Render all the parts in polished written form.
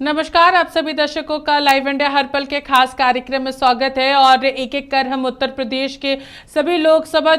नमस्कार, आप सभी दर्शकों का लाइव इंडिया हर पल के खास कार्यक्रम में स्वागत है। और एक एक कर हम उत्तर प्रदेश के सभी लोकसभा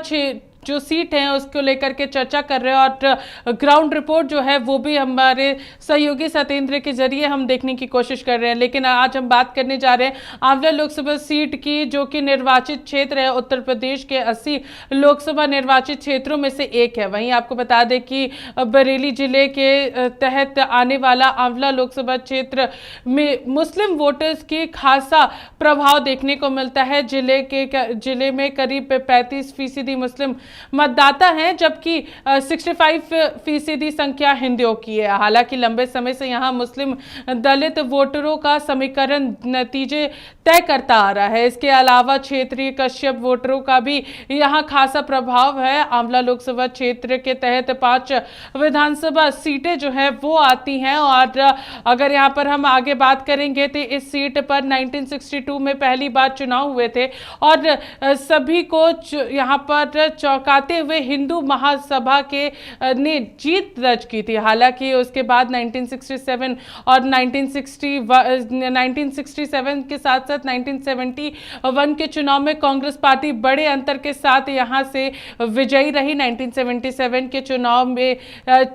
जो सीट हैं उसको लेकर के चर्चा कर रहे हैं और ग्राउंड रिपोर्ट जो है वो भी हमारे सहयोगी सतेंद्र के जरिए हम देखने की कोशिश कर रहे हैं। लेकिन आज हम बात करने जा रहे हैं आंवला लोकसभा सीट की, जो कि निर्वाचित क्षेत्र है उत्तर प्रदेश के 80 लोकसभा निर्वाचित क्षेत्रों में से एक है। वहीं आपको बता दें कि बरेली जिले के तहत आने वाला आंवला लोकसभा क्षेत्र में मुस्लिम वोटर्स की खासा प्रभाव देखने को मिलता है। जिले में करीब 35% मुस्लिम मतदाता हैं, जबकि 65% संख्या हिंदुओं की है। हालांकि लंबे समय से यहां मुस्लिम दलित वोटरों का समीकरण नतीजे तय करता आ रहा है। इसके अलावा क्षेत्रीय कश्यप वोटरों का भी यहां खासा प्रभाव है। आंवला लोकसभा क्षेत्र के तहत 5 विधानसभा सीटें जो है वो आती हैं। और अगर यहां पर हम आगे बात करेंगे तो इस सीट पर 1962 में पहली बार चुनाव हुए थे और सभी को यहां पर चौंकाते हुए हिंदू महासभा के ने जीत दर्ज की थी। हालांकि उसके बाद 1967 और 1967 के साथ साथ 1971 के चुनाव में कांग्रेस पार्टी बड़े अंतर के साथ यहां से विजयी रही। 1977 के चुनाव में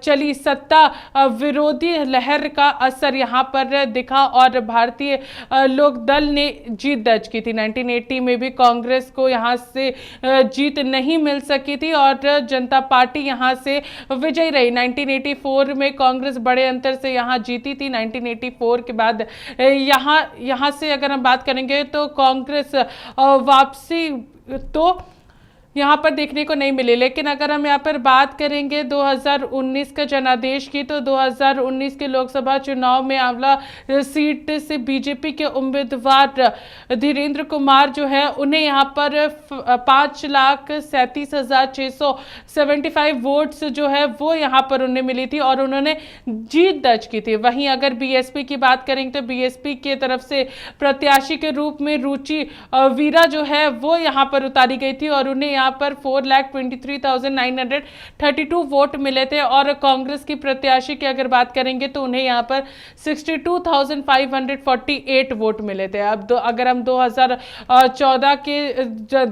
चली सत्ता विरोधी लहर का असर यहां पर दिखा और भारतीय लोक दल ने जीत दर्ज की थी। 1980 में भी कांग्रेस को यहां से जीत नहीं मिल सकी थी और जनता पार्टी यहां से विजयी रही। 1984 में कांग्रेस बड़े अंतर से यहां जीती थी। 1984 के बाद यहां से अगर हम बात करेंगे तो कांग्रेस वापसी तो यहाँ पर देखने को नहीं मिली। लेकिन अगर हम यहाँ पर बात करेंगे 2019 का जनादेश की, तो 2019 के लोकसभा चुनाव में आंवला सीट से बीजेपी के उम्मीदवार धीरेन्द्र कुमार जो है उन्हें यहाँ पर 5,37,675 वोट्स जो है वो यहाँ पर उन्हें मिली थी और उन्होंने जीत दर्ज की थी। वहीं अगर बीएसपी की बात करेंगे तो बीएसपी की तरफ से प्रत्याशी के रूप में रुचि वीरा जो है वो यहाँ पर उतारी गई थी और उन्हें यहाँ पर 4,23,932 वोट मिले थे। और कांग्रेस की प्रत्याशी की अगर बात करेंगे तो उन्हें यहाँ पर 62,548 वोट मिले थे। अब अगर हम 2014 के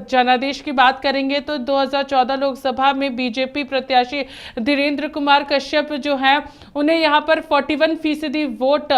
जनादेश की बात करेंगे तो 2014 लोकसभा में बीजेपी प्रत्याशी धीरेन्द्र कुमार कश्यप जो हैं उन्हें यहाँ पर 41% वोट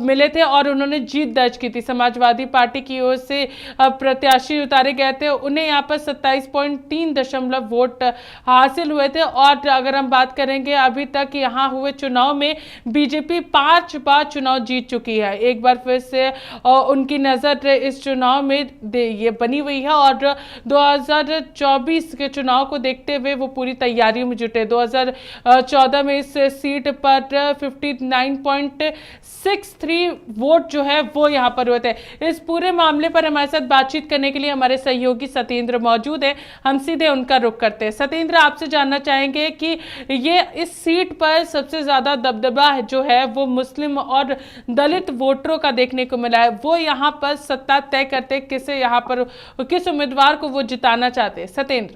मिले थे और उन्होंने जीत दर्ज की थी। समाजवादी पार्टी की ओर से प्रत्याशी उतारे गए थे, उन्हें यहाँ पर 27.3 वोट हासिल हुए थे। और अगर हम बात करेंगे अभी तक यहाँ हुए चुनाव में बीजेपी 5 बार चुनाव जीत चुकी है। एक बार फिर से उनकी नजर इस चुनाव में ये बनी हुई है और 2024 के चुनाव को देखते हुए वो पूरी तैयारी में जुटे। 2014 में इस सीट पर 59.63 वोट जो है वो यहाँ पर हुए थे। इस पूरे मामले पर हमारे साथ बातचीत करने के लिए हमारे सहयोगी सतेंद्र मौजूद है। हम सीधे उनका रुख करते हैं। सतेंद्र, आपसे जानना चाहेंगे कि ये इस सीट पर सबसे ज्यादा दबदबा जो है वो मुस्लिम और दलित वोटरों का देखने को मिला है। वो यहाँ पर सत्ता तय करते किसे यहाँ पर किस उम्मीदवार को वो जिताना चाहते हैं? सतेंद्र।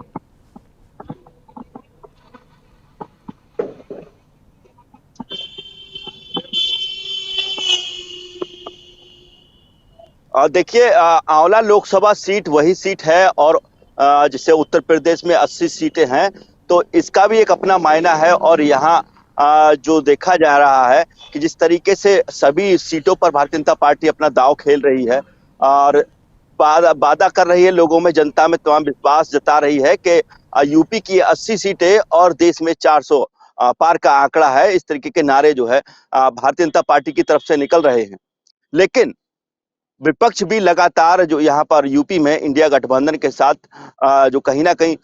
देखिए, आंवला लोकसभा सीट वही सीट है और जिससे उत्तर प्रदेश में 80 सीटें हैं, तो इसका भी एक अपना मायना है। और यहाँ जो देखा जा रहा है कि जिस तरीके से सभी सीटों पर भारतीय जनता पार्टी अपना दांव खेल रही है और वादा कर रही है, लोगों में, जनता में तमाम विश्वास जता रही है कि यूपी की 80 सीटें और देश में 400 पार का आंकड़ा है। इस तरीके के नारे जो है भारतीय जनता पार्टी की तरफ से निकल रहे हैं। लेकिन विपक्ष भी लगातार जो यहाँ पर यूपी में इंडिया गठबंधन के साथ जो कहीं ना कहीं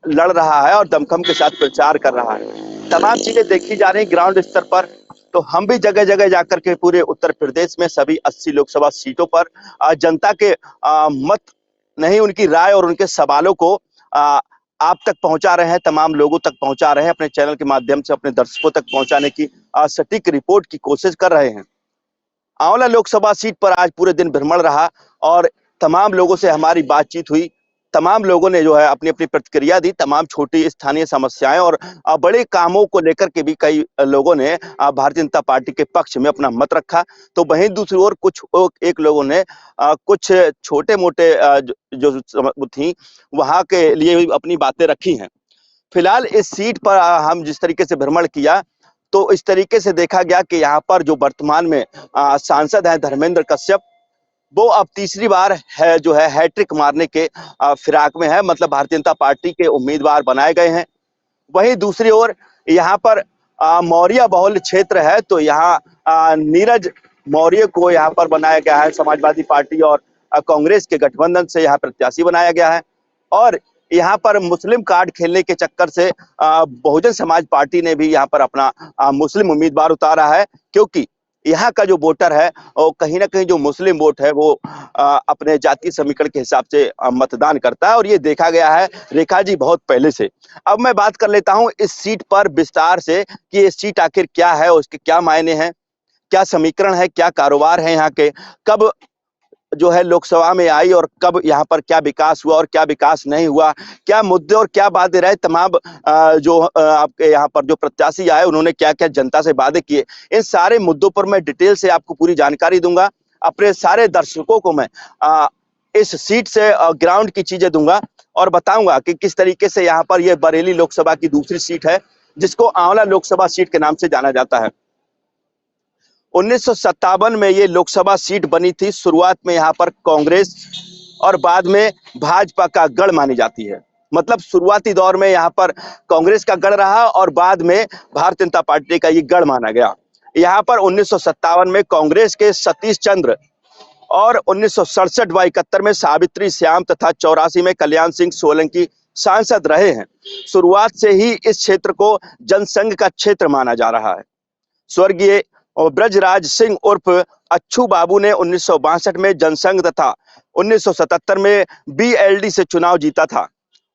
लड़ रहा है और दमखम के साथ प्रचार कर रहा है। तमाम चीजें देखी जा रही ग्राउंड स्तर पर। तो हम भी जगह जगह जाकर के पूरे उत्तर प्रदेश में सभी 80 लोकसभा सीटों पर जनता के मत नहीं, उनकी राय और उनके सवालों को आप तक पहुंचा रहे हैं, तमाम लोगों तक पहुंचा रहे हैं, अपने चैनल के माध्यम से अपने दर्शकों तक पहुंचाने की सटीक रिपोर्ट की कोशिश कर रहे हैं। आंवला लोकसभा सीट पर आज पूरे दिन भ्रमण रहा और तमाम लोगों से हमारी बातचीत हुई। तमाम लोगों ने जो है अपनी अपनी प्रतिक्रिया दी। तमाम छोटी स्थानीय समस्याएं और बड़े कामों को लेकर के भी कई लोगों ने भारतीय जनता पार्टी के पक्ष में अपना मत रखा। तो वहीं दूसरी ओर कुछ एक लोगों ने कुछ छोटे मोटे जो थी वहां के लिए भी अपनी बातें रखी हैं। फिलहाल इस सीट पर हम जिस तरीके से भ्रमण किया तो इस तरीके से देखा गया कि यहाँ पर जो वर्तमान में सांसद हैं धर्मेंद्र कश्यप, वो अब तीसरी बार है जो है हैट्रिक मारने के फिराक में है, मतलब भारतीय जनता पार्टी के उम्मीदवार बनाए गए हैं। वहीं दूसरी ओर यहाँ पर मौर्य बहुल क्षेत्र है, तो यहाँ नीरज मौर्य को यहाँ पर बनाया गया है। समाजवादी पार्टी और कांग्रेस के गठबंधन से यहाँ प्रत्याशी बनाया गया है और यहाँ पर मुस्लिम कार्ड खेलने के चक्कर से बहुजन समाज पार्टी ने भी यहाँ पर अपना मुस्लिम उम्मीदवार उतारा है, क्योंकि यहाँ का जो वोटर है और कहीं ना कहीं जो मुस्लिम वोट है वो अपने जातीय समीकरण के हिसाब से मतदान करता है और ये देखा गया है रेखा जी बहुत पहले से। अब मैं बात कर लेता हूँ इस सीट पर विस्तार से कि ये सीट आखिर क्या है, उसके क्या मायने हैं, क्या समीकरण है, क्या कारोबार है यहाँ के, कब जो है लोकसभा में आई और कब यहाँ पर क्या विकास हुआ और क्या विकास नहीं हुआ, क्या मुद्दे और क्या वादे रहे, तमाम जो आपके यहाँ पर जो प्रत्याशी आए उन्होंने क्या क्या जनता से वादे किए, इन सारे मुद्दों पर मैं डिटेल से आपको पूरी जानकारी दूंगा। अपने सारे दर्शकों को मैं इस सीट से ग्राउंड की चीजें दूंगा और बताऊंगा कि किस तरीके से यहाँ पर यह बरेली लोकसभा की दूसरी सीट है जिसको आंवला लोकसभा सीट के नाम से जाना जाता है। 1957 में ये लोकसभा सीट बनी थी। शुरुआत में यहाँ पर कांग्रेस और बाद में भाजपा का गढ़ मानी जाती है, मतलब शुरुआती दौर में यहाँ पर कांग्रेस का गढ़ रहा और बाद में भारतीय जनता पार्टी का ये गढ़ माना गया। यहाँ पर 1957 में कांग्रेस के सतीश चंद्र और 1967 व 71 में सावित्री श्याम तथा 84 में कल्याण सिंह सोलंकी सांसद रहे हैं। शुरुआत से ही इस क्षेत्र को जनसंघ का क्षेत्र माना जा रहा है। स्वर्गीय और ब्रजराज सिंह उर्फ अच्छू बाबू ने 1962 में जनसंघ तथा 1977 में बीएलडी से चुनाव जीता था।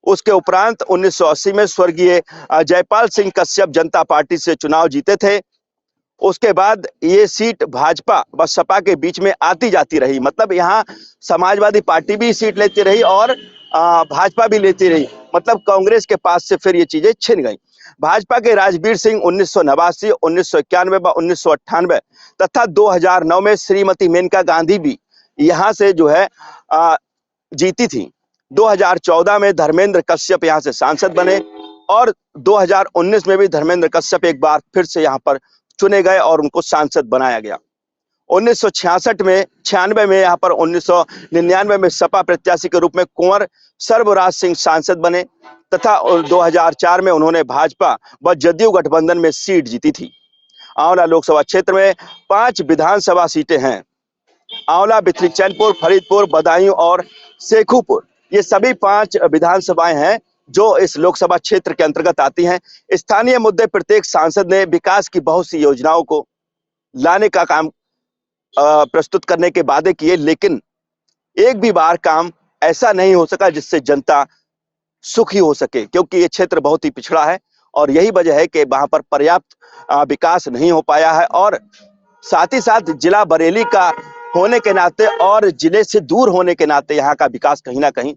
उसके उपरांत 1980 में स्वर्गीय जयपाल सिंह कश्यप जनता पार्टी से चुनाव जीते थे। उसके बाद ये सीट भाजपा व सपा के बीच में आती जाती रही, मतलब यहाँ समाजवादी पार्टी भी सीट लेती रही और भाजपा भी लेती रही, मतलब कांग्रेस के पास से फिर ये चीजें छिन गई। भाजपा के राजवीर सिंह 1989, 1991 व 1998 तथा 2009 में श्रीमती मेनका गांधी भी यहाँ से जो है जीती थी। 2014 में धर्मेंद्र कश्यप यहाँ से सांसद बने और 2019 में भी धर्मेंद्र कश्यप एक बार फिर से यहाँ पर चुने गए और उनको सांसद बनाया गया। 1966 में 96 में यहाँ पर 1999 में सपा प्रत्याशी के रूप में कुंवर सर्वराज सिंह सांसद बने तथा 2004 में उन्होंने भाजपा व जदयू गठबंधन में सीट जीती थी। आंवला लोकसभा क्षेत्र में 5 विधानसभा सीटें हैं। आंवला, बिथरी चैनपुर, फरीदपुर, बदायूं और शेखुपुर, ये सभी 5 विधानसभाएं हैं जो इस लोकसभा क्षेत्र के अंतर्गत आती हैं। स्थानीय मुद्दे प्रत्येक सांसद ने विकास की बहुत सी योजनाओं को लाने का काम प्रस्तुत करने के वादे किए, लेकिन एक भी बार काम ऐसा नहीं हो सका जिससे जनता सुखी हो सके, क्योंकि ये क्षेत्र बहुत ही पिछड़ा है और यही वजह है कि वहां पर पर्याप्त विकास नहीं हो पाया है। और साथ ही साथ जिला बरेली का होने के नाते और जिले से दूर होने के नाते यहाँ का विकास कहीं ना कहीं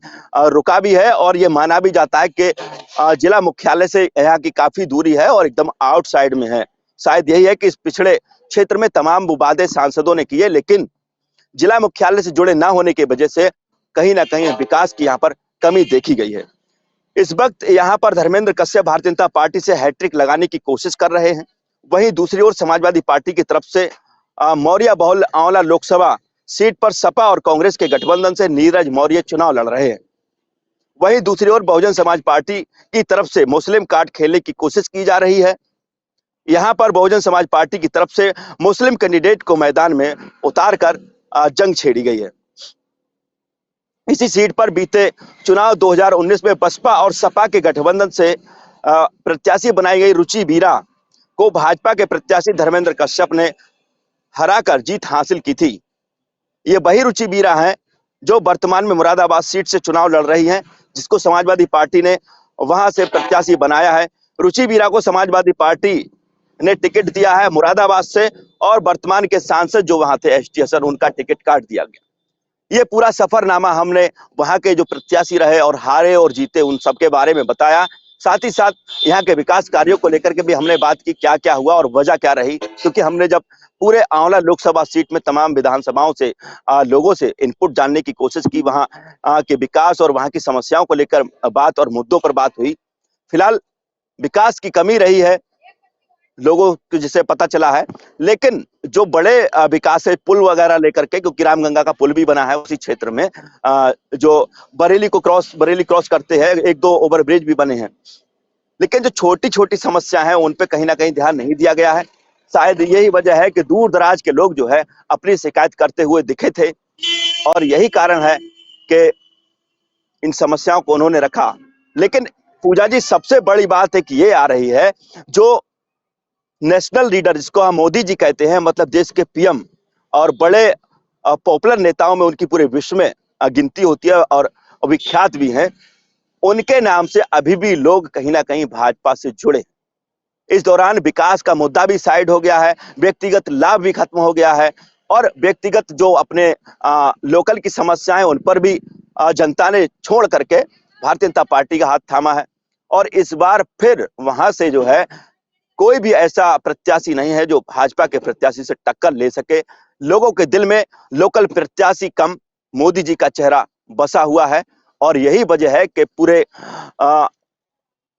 रुका भी है और ये माना भी जाता है कि जिला मुख्यालय से यहाँ की काफी दूरी है और एकदम आउटसाइड में है। शायद यही है कि इस पिछड़े क्षेत्र में तमाम वादे सांसदों ने किए, लेकिन जिला मुख्यालय से जुड़े ना होने की वजह से कहीं ना कहीं विकास की यहाँ पर कमी देखी गई है। इस वक्त यहाँ पर धर्मेंद्र कश्यप भारतीय जनता पार्टी से हैट्रिक लगाने की कोशिश कर रहे हैं। वहीं दूसरी ओर समाजवादी पार्टी की तरफ से मौर्य बहुल आंवला लोकसभा सीट पर सपा और कांग्रेस के गठबंधन से नीरज मौर्य चुनाव लड़ रहे हैं। वहीं दूसरी ओर बहुजन समाज पार्टी की तरफ से मुस्लिम कार्ड खेलने की कोशिश की जा रही है। यहाँ पर बहुजन समाज पार्टी की तरफ से मुस्लिम कैंडिडेट को मैदान में उतारकर जंग छेड़ी गई है। इसी सीट पर बीते चुनाव 2019 में बसपा और सपा के गठबंधन से प्रत्याशी बनाई गई रुचि बीरा को भाजपा के प्रत्याशी धर्मेंद्र कश्यप ने हराकर जीत हासिल की थी। ये वही रुचि बीरा हैं जो वर्तमान में मुरादाबाद सीट से चुनाव लड़ रही हैं, जिसको समाजवादी पार्टी ने वहां से प्रत्याशी बनाया है। रुचि बीरा को समाजवादी पार्टी ने टिकट दिया है मुरादाबाद से और वर्तमान के सांसद जो वहां थे एसटी हसन, उनका टिकट काट दिया गया। ये पूरा सफरनामा हमने वहां के जो प्रत्याशी रहे और हारे और जीते उन सबके बारे में बताया। साथ ही साथ यहाँ के विकास कार्यों को लेकर के भी हमने बात की, क्या क्या हुआ और वजह क्या रही, क्योंकि हमने जब पूरे आंवला लोकसभा सीट में तमाम विधानसभाओं से लोगों से इनपुट जानने की कोशिश की, वहां के विकास और वहां की समस्याओं को लेकर बात और मुद्दों पर बात हुई। फिलहाल विकास की कमी रही है लोगों को, जिसे पता चला है, लेकिन जो बड़े विकास है पुल वगैरह लेकर के, क्योंकि रामगंगा का पुल भी बना है उसी क्षेत्र में, जो बरेली क्रॉस करते हैं, एक दो ओवरब्रिज भी बने हैं, लेकिन जो छोटी छोटी समस्या है उन पे कहीं ना कहीं ध्यान नहीं दिया गया है। शायद यही वजह है कि दूर दराज के लोग जो है अपनी शिकायत करते हुए दिखे थे और यही कारण है कि इन समस्याओं को उन्होंने रखा। लेकिन पूजा जी, सबसे बड़ी बात है कि ये आ रही है, जो नेशनल लीडर जिसको हम मोदी जी कहते हैं, मतलब देश के पीएम और बड़े पॉपुलर नेताओं में उनकी पूरे विश्व में गिनती होती है और विख्यात भी हैं, उनके नाम से अभी भी लोग कहीं ना कहीं भाजपा से जुड़े। इस दौरान विकास का मुद्दा भी साइड हो गया है, व्यक्तिगत लाभ भी खत्म हो गया है और व्यक्तिगत जो अपने लोकल की समस्याएं उन पर भी जनता ने छोड़ करके भारतीय जनता पार्टी का हाथ थामा है। और इस बार फिर वहां से जो है कोई भी ऐसा प्रत्याशी नहीं है जो भाजपा के प्रत्याशी से टक्कर ले सके। लोगों के दिल में लोकल प्रत्याशी कम, मोदी जी का चेहरा बसा हुआ है और यही वजह है कि पूरे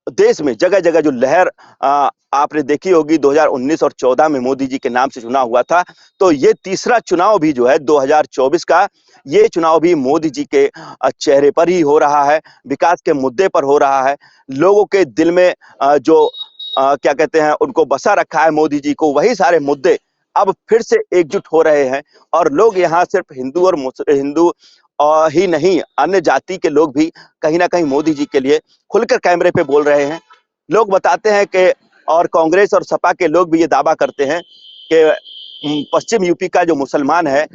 देश में जगह जगह जो लहर आपने देखी होगी, 2019 और 14 में मोदी जी के नाम से चुनाव हुआ था, तो ये तीसरा चुनाव भी जो है 2024 का, ये चुनाव भी मोदी जी के चेहरे पर ही हो रहा है, विकास के मुद्दे पर हो रहा है। लोगों के दिल में जो क्या कहते हैं, उनको बसा रखा है मोदी जी को, वही सारे मुद्दे अब फिर से एकजुट हो रहे हैं और लोग यहाँ सिर्फ हिंदू ही नहीं, अन्य जाति के लोग भी कहीं ना कहीं मोदी जी के लिए खुलकर कैमरे पे बोल रहे हैं। लोग बताते हैं कि, और कांग्रेस और सपा के लोग भी ये दावा करते हैं कि पश्चिम यूपी का जो मुसलमान है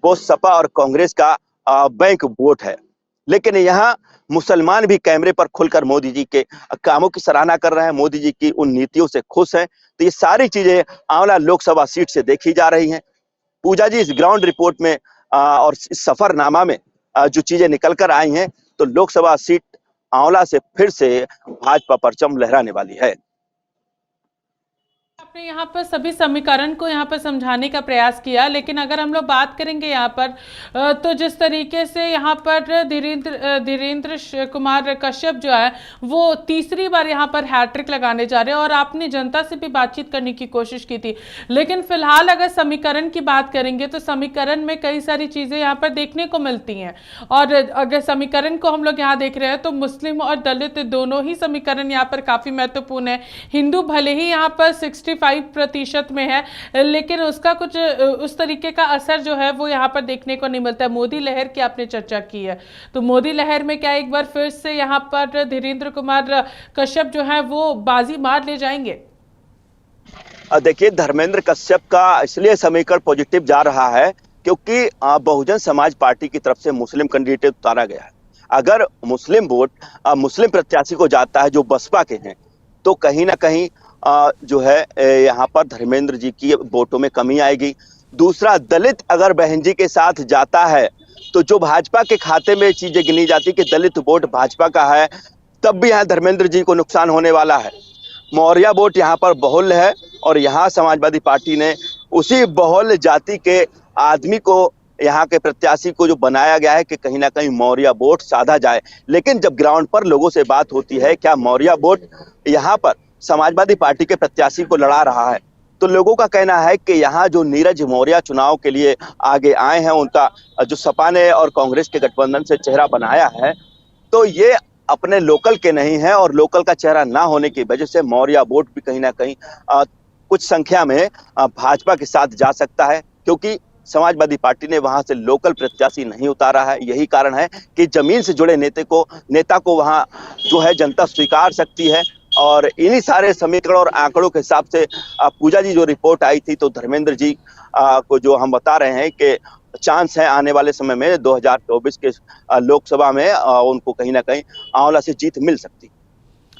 वो सपा और कांग्रेस का बैंक वोट है, लेकिन यहाँ मुसलमान भी कैमरे पर खुलकर मोदी जी के कामों की सराहना कर रहे हैं, मोदी जी की उन नीतियों से खुश हैं। तो ये सारी चीजें आंवला लोकसभा सीट से देखी जा रही हैं। पूजा जी, इस ग्राउंड रिपोर्ट में और इस सफरनामा में जो चीजें निकल कर आई हैं, तो लोकसभा सीट आंवला से फिर से भाजपा परचम लहराने वाली है। आपने यहाँ पर सभी समीकरण को यहाँ पर समझाने का प्रयास किया, लेकिन अगर हम लोग बात करेंगे यहाँ पर तो जिस तरीके से यहाँ पर धीरेन्द्र कुमार कश्यप जो है वो तीसरी बार यहाँ पर हैट्रिक लगाने जा रहे हैं और आपने जनता से भी बातचीत करने की कोशिश की थी, लेकिन फिलहाल अगर समीकरण की बात करेंगे तो समीकरण में कई सारी चीजें यहाँ पर देखने को मिलती हैं। और अगर समीकरण को हम लोग यहाँ देख रहे हैं तो मुस्लिम और दलित दोनों ही समीकरण यहाँ पर काफी महत्वपूर्ण है। हिंदू भले ही यहाँ पर 65% में है, लेकिन उसका कुछ उस तरीके का असर जो है वो यहाँ पर देखने को नहीं मिलता है। मोदी लहर की आपने चर्चा की है, तो मोदी लहर में क्या एक बार फिर से यहाँ पर धीरेन्द्र कुमार कश्यप जो है वो बाजी मार ले जाएंगे? देखिए, धर्मेंद्र कश्यप का इसलिए समीकरण पॉजिटिव जा रहा है क्योंकि बहुजन समाज पार्टी की तरफ से मुस्लिम कैंडिडेट उतारा गया है। अगर मुस्लिम वोट मुस्लिम प्रत्याशी को जाता है जो बसपा के हैं, तो कहीं ना कहीं जो है यहाँ पर धर्मेंद्र जी की वोटों में कमी आएगी। दूसरा, दलित अगर बहन जी के साथ जाता है तो जो भाजपा के खाते में चीजें गिनी जाती कि दलित वोट भाजपा का है, तब भी यहाँ धर्मेंद्र जी को नुकसान होने वाला है। मौर्य वोट यहाँ पर बहुल्य है और यहाँ समाजवादी पार्टी ने उसी बहुल्य जाति के आदमी को, यहाँ के प्रत्याशी को जो बनाया गया है कि कहीं ना कहीं मौर्य वोट साधा जाए। लेकिन जब ग्राउंड पर लोगों से बात होती है क्या मौर्य वोट यहाँ पर समाजवादी पार्टी के प्रत्याशी को लड़ा रहा है, तो लोगों का कहना है कि यहाँ जो नीरज मौर्य चुनाव के लिए आगे आए हैं, उनका जो सपा ने और कांग्रेस के गठबंधन से चेहरा बनाया है, तो ये अपने लोकल के नहीं है और लोकल का चेहरा ना होने की वजह से मौर्य वोट भी कहीं ना कहीं कुछ संख्या में भाजपा के साथ जा सकता है, क्योंकि समाजवादी पार्टी ने वहां से लोकल प्रत्याशी नहीं उतारा है। यही कारण है कि जमीन से जुड़े नेता को वहां जो है जनता स्वीकार सकती है। और इन्हीं सारे समीकरण और आंकड़ों के हिसाब से पूजा जी जो रिपोर्ट आई थी, तो धर्मेंद्र जी को जो हम बता रहे हैं कि चांस है आने वाले समय में 2024 के लोकसभा में उनको कहीं ना कहीं आंवला से जीत मिल सकती।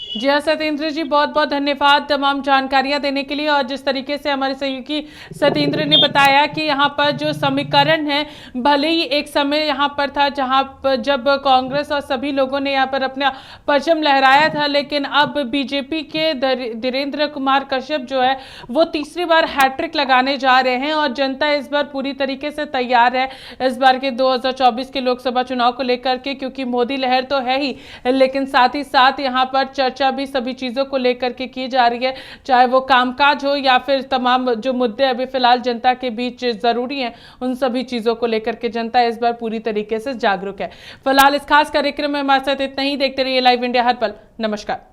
जी हाँ सत्येंद्र जी, बहुत बहुत धन्यवाद तमाम जानकारियां देने के लिए। और जिस तरीके से हमारे सहयोगी सत्येंद्र ने बताया कि यहाँ पर जो समीकरण है, भले ही एक समय यहाँ पर था जहाँ पर जब कांग्रेस और सभी लोगों ने यहाँ पर अपना परचम लहराया था, लेकिन अब बीजेपी के धीरेन्द्र कुमार कश्यप जो है वो तीसरी बार हैट्रिक लगाने जा रहे हैं और जनता इस बार पूरी तरीके से तैयार है इस बार के 2024 के लोकसभा चुनाव को लेकर के, क्योंकि मोदी लहर तो है ही, लेकिन साथ ही साथ यहाँ पर चर्चा भी सभी चीजों को लेकर के की जा रही है, चाहे वो कामकाज हो या फिर तमाम जो मुद्दे अभी फिलहाल जनता के बीच जरूरी हैं, उन सभी चीजों को लेकर के जनता इस बार पूरी तरीके से जागरूक है। फिलहाल इस खास कार्यक्रम में हमारे साथ इतना ही। देखते रहिए लाइव इंडिया हर पल। नमस्कार।